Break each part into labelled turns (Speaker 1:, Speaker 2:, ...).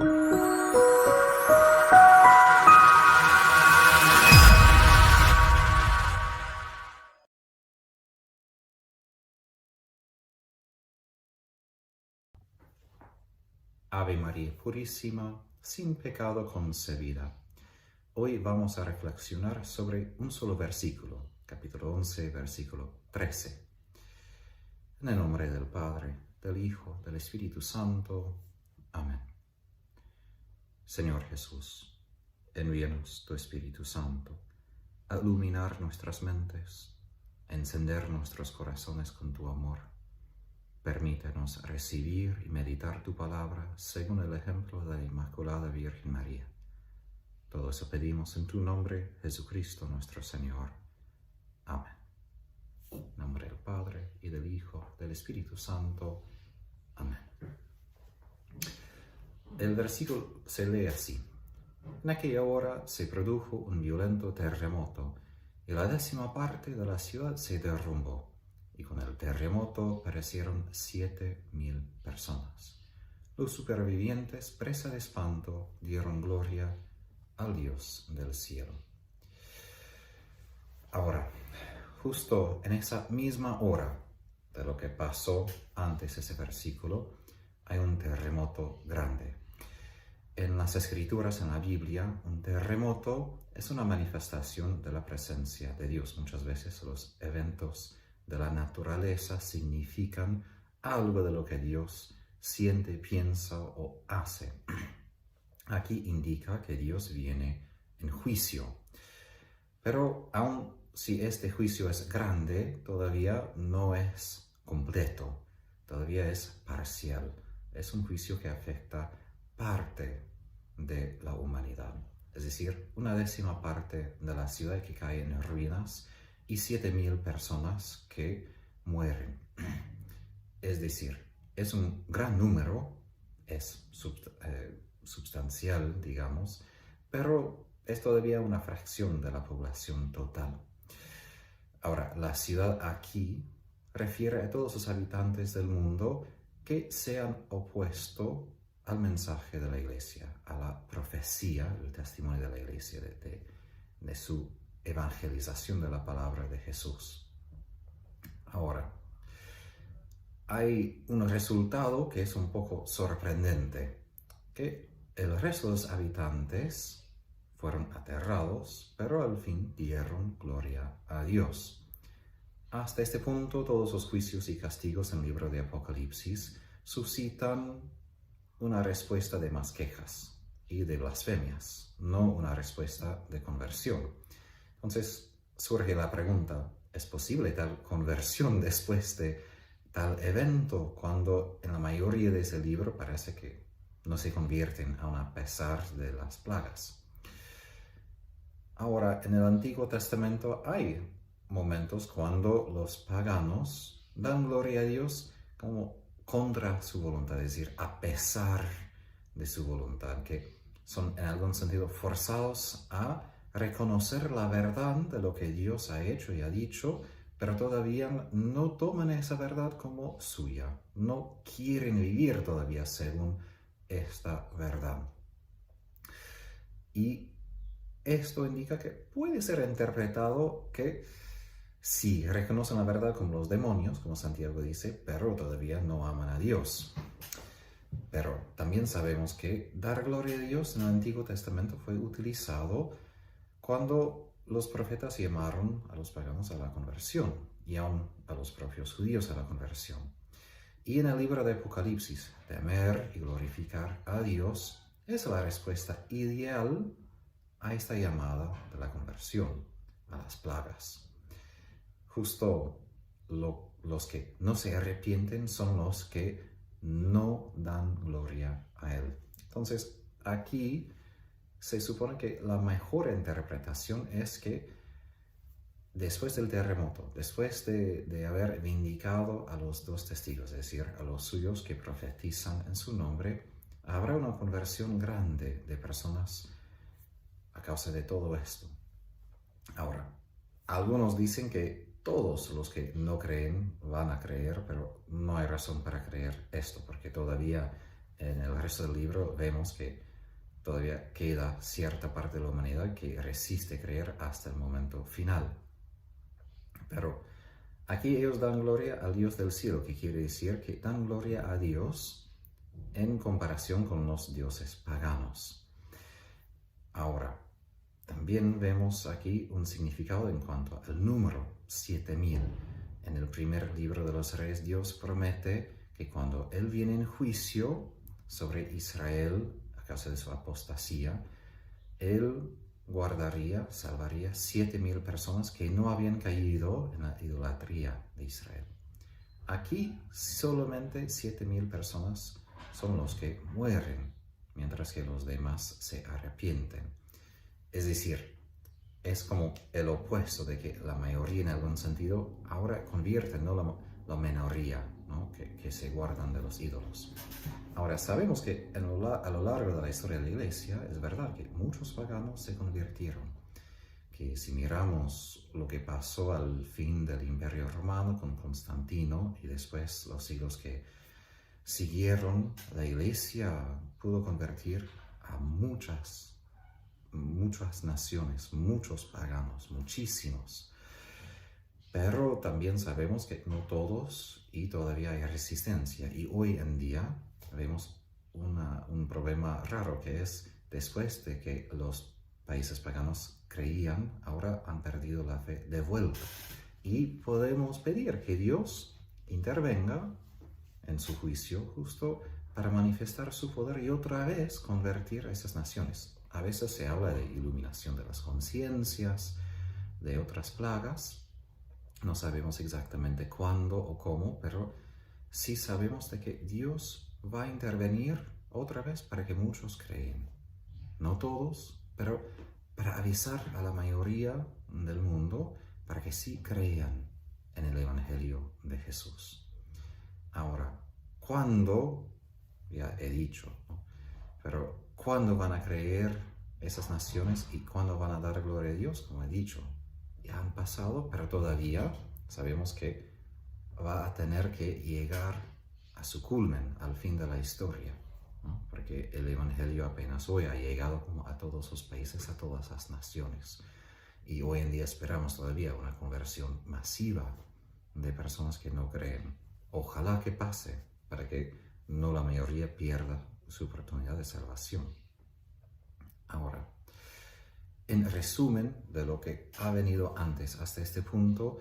Speaker 1: Ave María Purísima, sin pecado concebida. Hoy vamos a reflexionar sobre un solo versículo, capítulo 11, versículo 13. En el nombre del Padre, del Hijo, del Espíritu Santo. Amén. Señor Jesús, envíanos tu Espíritu Santo a iluminar nuestras mentes, a encender nuestros corazones con tu amor. Permítenos recibir y meditar tu palabra según el ejemplo de la Inmaculada Virgen María. Todo eso pedimos en tu nombre, Jesucristo nuestro Señor. Amén. En nombre del Padre, y del Hijo, del Espíritu Santo. Amén. El versículo se lee así. En aquella hora se produjo un violento terremoto, y la 10ª parte de la ciudad se derrumbó, y con el terremoto perecieron 7,000 personas. Los supervivientes, presa de espanto, dieron gloria al Dios del cielo. Ahora, justo en esa misma hora de lo que pasó antes ese versículo, hay un terremoto grande. En las Escrituras, en la Biblia, un terremoto es una manifestación de la presencia de Dios. Muchas veces los eventos de la naturaleza significan algo de lo que Dios siente, piensa o hace. Aquí indica que Dios viene en juicio. Pero aun si este juicio es grande, todavía no es completo, todavía es parcial. Es un juicio que afecta parte de la humanidad. Es decir, una 10ª parte de la ciudad que cae en ruinas y 7,000 personas que mueren. Es decir, es un gran número, es sustancial, digamos, pero es todavía una fracción de la población total. Ahora, la ciudad aquí refiere a todos los habitantes del mundo que se han opuesto al mensaje de la Iglesia, a la profecía, el testimonio de la Iglesia, de su evangelización de la palabra de Jesús. Ahora, hay un resultado que es un poco sorprendente, que el resto de los habitantes fueron aterrados, pero al fin dieron gloria a Dios. Hasta este punto, todos los juicios y castigos en el libro de Apocalipsis suscitan una respuesta de más quejas y de blasfemias, no una respuesta de conversión. Entonces surge la pregunta, ¿es posible tal conversión después de tal evento cuando en la mayoría de ese libro parece que no se convierten aun a pesar de las plagas? Ahora, en el Antiguo Testamento hay momentos cuando los paganos dan gloria a Dios como contra su voluntad, es decir, a pesar de su voluntad, que son en algún sentido forzados a reconocer la verdad de lo que Dios ha hecho y ha dicho, pero todavía no toman esa verdad como suya, no quieren vivir todavía según esta verdad. Y esto indica que puede ser interpretado que sí, reconocen la verdad como los demonios, como Santiago dice, pero todavía no aman a Dios. Pero también sabemos que dar gloria a Dios en el Antiguo Testamento fue utilizado cuando los profetas llamaron a los paganos a la conversión y aún a los propios judíos a la conversión. Y en el libro de Apocalipsis, temer y glorificar a Dios es la respuesta ideal a esta llamada de la conversión, a las plagas. Justo los que no se arrepienten son los que no dan gloria a Él. Entonces, aquí se supone que la mejor interpretación es que después del terremoto, después de haber vindicado a los 2 testigos, es decir, a los suyos que profetizan en su nombre, habrá una conversión grande de personas a causa de todo esto. Ahora, algunos dicen que todos los que no creen van a creer, pero no hay razón para creer esto, porque todavía en el resto del libro vemos que todavía queda cierta parte de la humanidad que resiste creer hasta el momento final. Pero aquí ellos dan gloria al Dios del cielo, que quiere decir que dan gloria a Dios en comparación con los dioses paganos. Ahora, también vemos aquí un significado en cuanto al número 7000. En el primer libro de los Reyes, Dios promete que cuando Él viene en juicio sobre Israel a causa de su apostasía, Él salvaría 7000 personas que no habían caído en la idolatría de Israel. Aquí solamente 7000 personas son los que mueren, mientras que los demás se arrepienten. Es decir, es como el opuesto de que la mayoría en algún sentido ahora convierte, no la minoría, ¿no? que se guardan de los ídolos. Ahora, sabemos que a lo largo de la historia de la Iglesia es verdad que muchos paganos se convirtieron. Que si miramos lo que pasó al fin del Imperio Romano con Constantino y después los siglos que siguieron, la Iglesia pudo convertir a muchas naciones, muchos paganos, muchísimos. Pero también sabemos que no todos y todavía hay resistencia. Y hoy en día vemos un problema raro que es después de que los países paganos creían, ahora han perdido la fe de vuelta. Y podemos pedir que Dios intervenga en su juicio justo para manifestar su poder y otra vez convertir a esas naciones. A veces se habla de iluminación de las conciencias, de otras plagas. No sabemos exactamente cuándo o cómo, pero sí sabemos de que Dios va a intervenir otra vez para que muchos creen. No todos, pero para avisar a la mayoría del mundo para que sí crean en el Evangelio de Jesús. Ahora, ¿cuándo? Ya he dicho, ¿no? Pero ¿cuándo van a creer esas naciones y cuándo van a dar gloria a Dios? Como he dicho, ya han pasado, pero todavía sabemos que va a tener que llegar a su culmen, al fin de la historia, ¿no? Porque el Evangelio apenas hoy ha llegado como a todos los países, a todas las naciones. Y hoy en día esperamos todavía una conversión masiva de personas que no creen. Ojalá que pase para que no la mayoría pierda su oportunidad de salvación. Ahora, en resumen de lo que ha venido antes hasta este punto,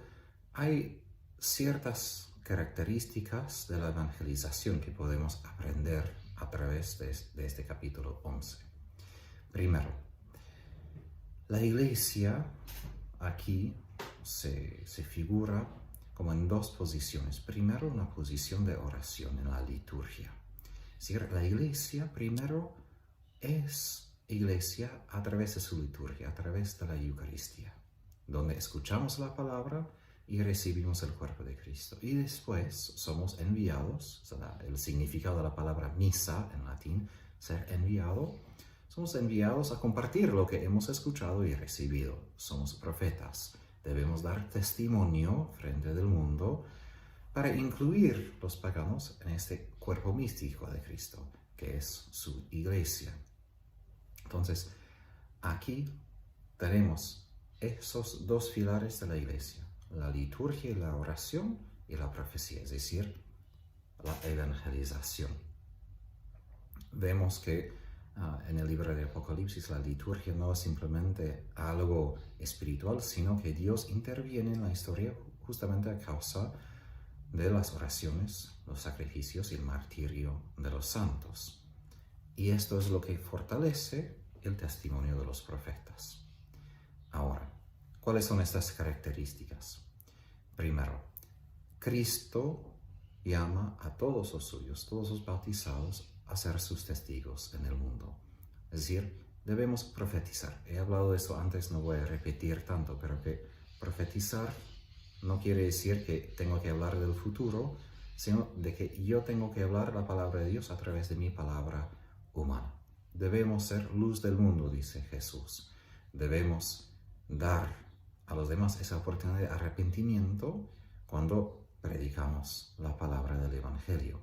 Speaker 1: hay ciertas características de la evangelización que podemos aprender a través de este capítulo 11. Primero, la iglesia aquí se figura como en dos posiciones. Primero, una posición de oración en la liturgia. Es decir, la iglesia primero es iglesia a través de su liturgia, a través de la Eucaristía, donde escuchamos la palabra y recibimos el cuerpo de Cristo. Y después somos enviados, o sea, el significado de la palabra misa en latín, ser enviado, somos enviados a compartir lo que hemos escuchado y recibido. Somos profetas. Debemos dar testimonio frente del mundo para incluir los paganos en este cuerpo místico de Cristo, que es su iglesia. Entonces, aquí tenemos esos dos pilares de la iglesia, la liturgia y la oración y la profecía, es decir, la evangelización. Vemos que en el libro de Apocalipsis la liturgia no es simplemente algo espiritual, sino que Dios interviene en la historia justamente a causa de las oraciones, los sacrificios y el martirio de los santos. Y esto es lo que fortalece el testimonio de los profetas. Ahora, ¿cuáles son estas características? Primero, Cristo llama a todos los suyos, todos los bautizados, a ser sus testigos en el mundo. Es decir, debemos profetizar. He hablado de eso antes, no voy a repetir tanto, pero que profetizar no quiere decir que tengo que hablar del futuro, sino de que yo tengo que hablar la palabra de Dios a través de mi palabra humana. Debemos ser luz del mundo, dice Jesús. Debemos dar a los demás esa oportunidad de arrepentimiento cuando predicamos la palabra del Evangelio.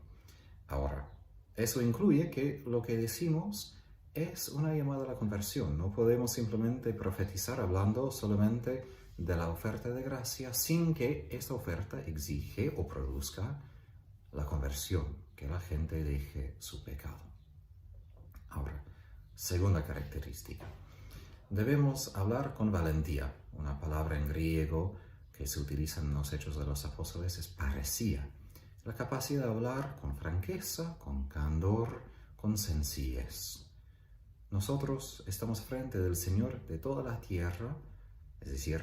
Speaker 1: Ahora, Eso incluye que lo que decimos es una llamada a la conversión. No podemos simplemente profetizar hablando solamente de la oferta de gracia sin que esta oferta exige o produzca la conversión, que la gente deje su pecado. Ahora, segunda característica. Debemos hablar con valentía. Una palabra en griego que se utiliza en los Hechos de los Apóstoles es paresía. La capacidad de hablar con franqueza, con candor, con sencillez. Nosotros estamos frente del Señor de toda la tierra, es decir,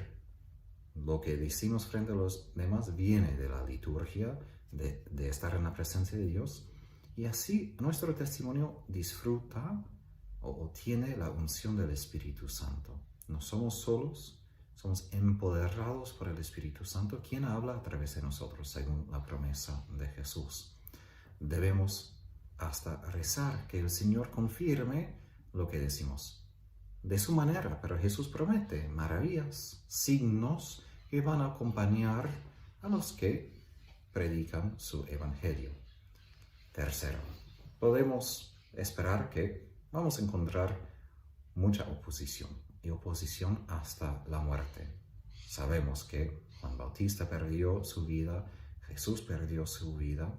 Speaker 1: lo que decimos frente a los demás viene de la liturgia, de estar en la presencia de Dios, y así nuestro testimonio disfruta o tiene la unción del Espíritu Santo. No somos solos, somos empoderados por el Espíritu Santo, quien habla a través de nosotros, según la promesa de Jesús. Debemos hasta rezar que el Señor confirme lo que decimos de su manera, pero Jesús promete maravillas, signos que van a acompañar a los que predican su evangelio. Tercero, podemos esperar que vamos a encontrar mucha oposición, y oposición hasta la muerte. Sabemos que Juan Bautista perdió su vida, Jesús perdió su vida,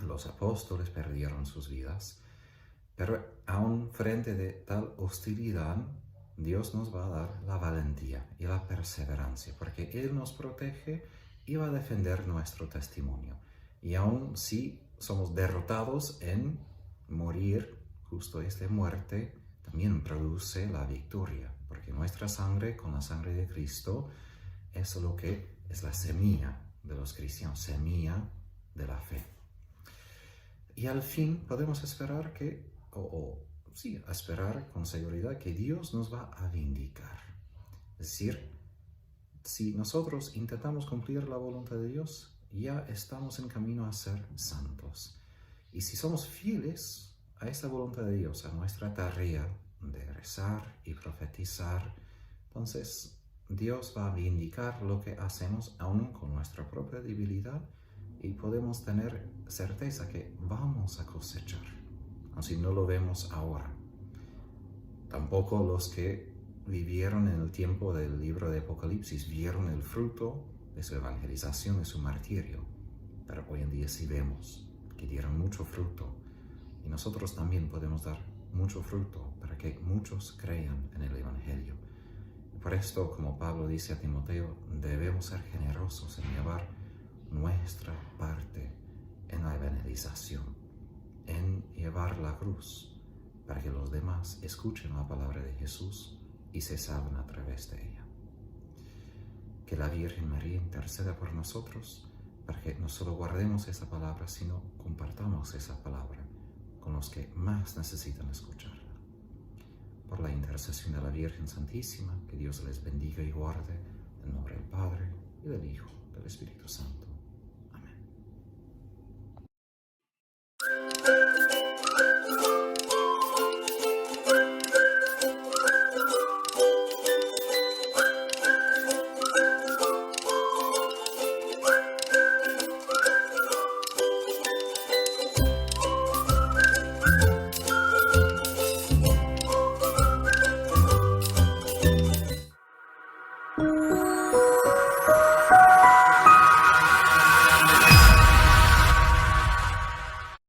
Speaker 1: los apóstoles perdieron sus vidas, pero aún frente de tal hostilidad, Dios nos va a dar la valentía y la perseverancia, porque Él nos protege y va a defender nuestro testimonio. Y aún si somos derrotados en morir, justo esta muerte también produce la victoria, porque nuestra sangre con la sangre de Cristo es lo que es la semilla de los cristianos, semilla de la fe. Y al fin podemos esperar que, esperar con seguridad que Dios nos va a vindicar. Es decir, si nosotros intentamos cumplir la voluntad de Dios, ya estamos en camino a ser santos. Y si somos fieles a esta voluntad de Dios, a nuestra tarea de rezar y profetizar, entonces Dios va a vindicar lo que hacemos aún con nuestra propia debilidad, y podemos tener certeza que vamos a cosechar, aunque no lo vemos ahora. Tampoco los que vivieron en el tiempo del libro de Apocalipsis vieron el fruto de su evangelización, de su martirio, pero hoy en día sí vemos que dieron mucho fruto, y nosotros también podemos dar mucho fruto para que muchos crean en el evangelio. Y por esto, como Pablo dice a Timoteo, debemos ser generosos en llevar nuestra parte en la evangelización, en llevar la cruz, para que los demás escuchen la palabra de Jesús y se salven a través de ella. Que la Virgen María interceda por nosotros, para que no solo guardemos esa palabra, sino compartamos esa palabra con los que más necesitan escucharla. Por la intercesión de la Virgen Santísima, que Dios les bendiga y guarde, en nombre del Padre, y del Hijo, y del Espíritu Santo.